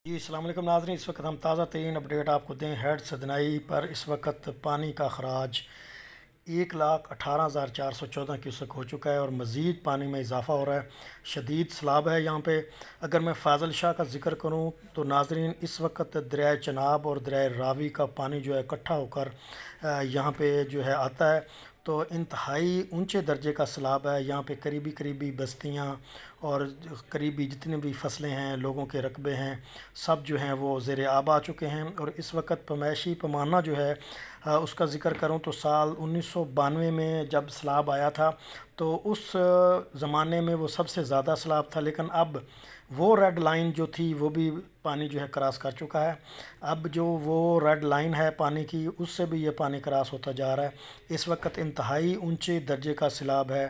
جی السلام علیکم ناظرین، اس وقت ہم تازہ ترین اپڈیٹ آپ کو دیں ہیڈ سدنائی پر اس وقت پانی کا اخراج 1,18,414 کیوسک ہو چکا ہے اور مزید پانی میں اضافہ ہو رہا ہے۔ شدید سیلاب ہے یہاں پہ۔ اگر میں فاضل شاہ کا ذکر کروں تو ناظرین اس وقت دریائے چناب اور دریائے راوی کا پانی جو ہے اکٹھا ہو کر یہاں پہ جو ہے آتا ہے، تو انتہائی اونچے درجے کا سیلاب ہے۔ یہاں پہ قریبی بستیاں اور قریبی جتنے بھی فصلیں ہیں، لوگوں کے رقبے ہیں، سب جو ہیں وہ زیر آب آ چکے ہیں۔ اور اس وقت پیمائشی پیمانہ جو ہے اس کا ذکر کروں تو سال 1992 میں جب سیلاب آیا تھا تو اس زمانے میں وہ سب سے زیادہ سیلاب تھا، لیکن اب وہ ریڈ لائن جو تھی وہ بھی پانی جو ہے کراس کر چکا ہے۔ اب جو وہ ریڈ لائن ہے پانی کی، اس سے بھی یہ پانی کراس ہوتا جا رہا ہے۔ اس وقت انتہائی اونچے درجے کا سیلاب ہے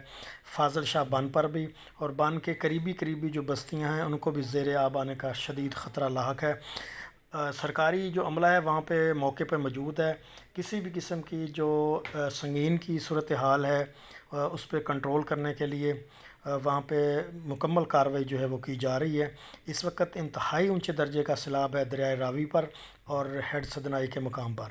فاضل شاہ بن پر بھی، اور بن کے قریبی جو بستیاں ہیں ان کو بھی زیر آب آنے کا شدید خطرہ لاحق ہے۔ سرکاری جو عملہ ہے وہاں پہ موقع پہ موجود ہے۔ کسی بھی قسم کی جو سنگین کی صورتحال ہے اس پہ کنٹرول کرنے کے لیے وہاں پہ مکمل کارروائی جو ہے وہ کی جا رہی ہے۔ اس وقت انتہائی اونچے درجے کا سیلاب ہے دریائے راوی پر اور ہیڈ سدنائی کے مقام پر۔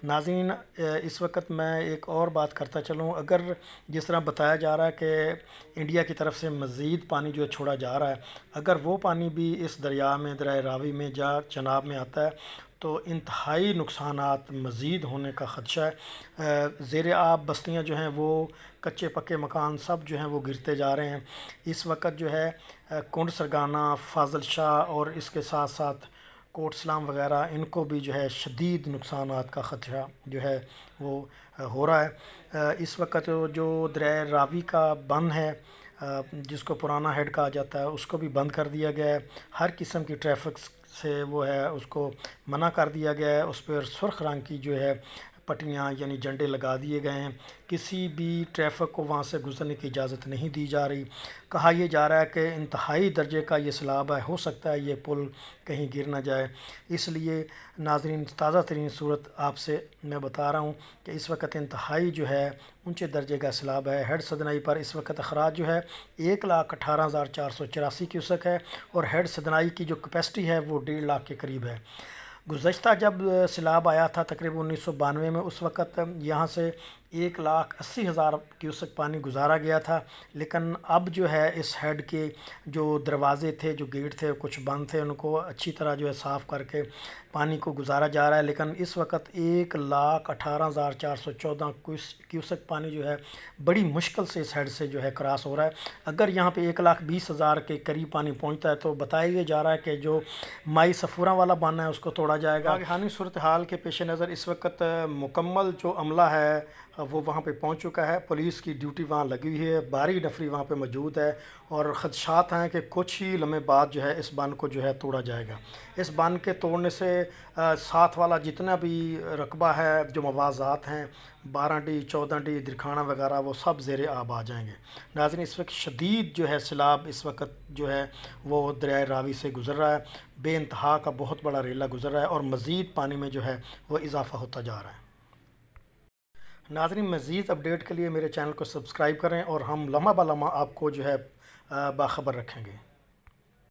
ناظرین اس وقت میں ایک اور بات کرتا چلوں، اگر جس طرح بتایا جا رہا ہے کہ انڈیا کی طرف سے مزید پانی جو ہے چھوڑا جا رہا ہے، اگر وہ پانی بھی اس دریا میں دریائے راوی میں چناب میں آتا ہے تو انتہائی نقصانات مزید ہونے کا خدشہ ہے۔ زیر آب بستیاں جو ہیں وہ کچے پکے مکان سب جو ہیں وہ گرتے جا رہے ہیں۔ اس وقت جو ہے کنڈ سرگانہ، فاضل شاہ اور اس کے ساتھ ساتھ کوٹ سلام وغیرہ ان کو بھی جو ہے شدید نقصانات کا خدشہ جو ہے وہ ہو رہا ہے۔ اس وقت جو دریائے راوی کا بند ہے جس کو پرانا ہیڈ کہا جاتا ہے، اس کو بھی بند کر دیا گیا ہے۔ ہر قسم کی ٹریفک سے وہ ہے اس کو منع کر دیا گیا ہے۔ اس پر سرخ رنگ کی جو ہے پٹیاں یعنی جھنڈے لگا دیے گئے ہیں۔ کسی بھی ٹریفک کو وہاں سے گزرنے کی اجازت نہیں دی جا رہی۔ کہا یہ جا رہا ہے کہ انتہائی درجے کا یہ سیلاب ہے، ہو سکتا ہے یہ پل کہیں گر نہ جائے۔ اس لیے ناظرین تازہ ترین صورت آپ سے میں بتا رہا ہوں کہ اس وقت انتہائی جو ہے اونچے درجے کا سیلاب ہے۔ ہیڈ سدنائی پر اس وقت اخراج جو ہے 1,18,484 کیوسک ہے اور ہیڈ سدنائی کی جو کیپیسٹی ہے وہ 1.5 لاکھ کے قریب ہے۔ گزشتہ جب سیلاب آیا تھا تقریباً 1992 میں، اس وقت یہاں سے 1,80,000 کیوسک پانی گزارا گیا تھا، لیکن اب جو ہے اس ہیڈ کے جو دروازے تھے، جو گیٹ تھے، کچھ بند تھے، ان کو اچھی طرح جو ہے صاف کر کے پانی کو گزارا جا رہا ہے۔ لیکن اس وقت 1,18,414 کیوسک پانی جو ہے بڑی مشکل سے اس ہیڈ سے جو ہے کراس ہو رہا ہے۔ اگر یہاں پہ 1,20,000 کے قریب پانی پہنچتا ہے تو بتایا جا رہا ہے کہ جو مائی صفوراں والا باندھ ہے اس کو توڑا جائے گا۔ آگاہانی صورتحال کے پیش نظر اس وقت مکمل جو عملہ ہے وہ وہاں پہ پہنچ چکا ہے۔ پولیس کی ڈیوٹی وہاں لگی ہوئی ہے، بھاری نفری وہاں پہ موجود ہے، اور خدشات ہیں کہ کچھ ہی لمحے بعد جو ہے اس باندھ کو جو ہے توڑا جائے گا۔ اس باندھ کے توڑنے سے ساتھ والا جتنا بھی رقبہ ہے، جو موازات ہیں 12D 14D درکھانا وغیرہ، وہ سب زیر آب آ جائیں گے۔ ناظرین اس وقت شدید جو ہے سیلاب اس وقت جو ہے وہ دریائے راوی سے گزر رہا ہے، بے انتہا کا بہت بڑا ریلا گزر رہا ہے اور مزید پانی میں جو ہے وہ اضافہ ہوتا جا رہا ہے۔ ناظرین مزید اپڈیٹ کے لیے میرے چینل کو سبسکرائب کریں اور ہم لمحہ بہ لمحہ آپ کو جو ہے باخبر رکھیں گے۔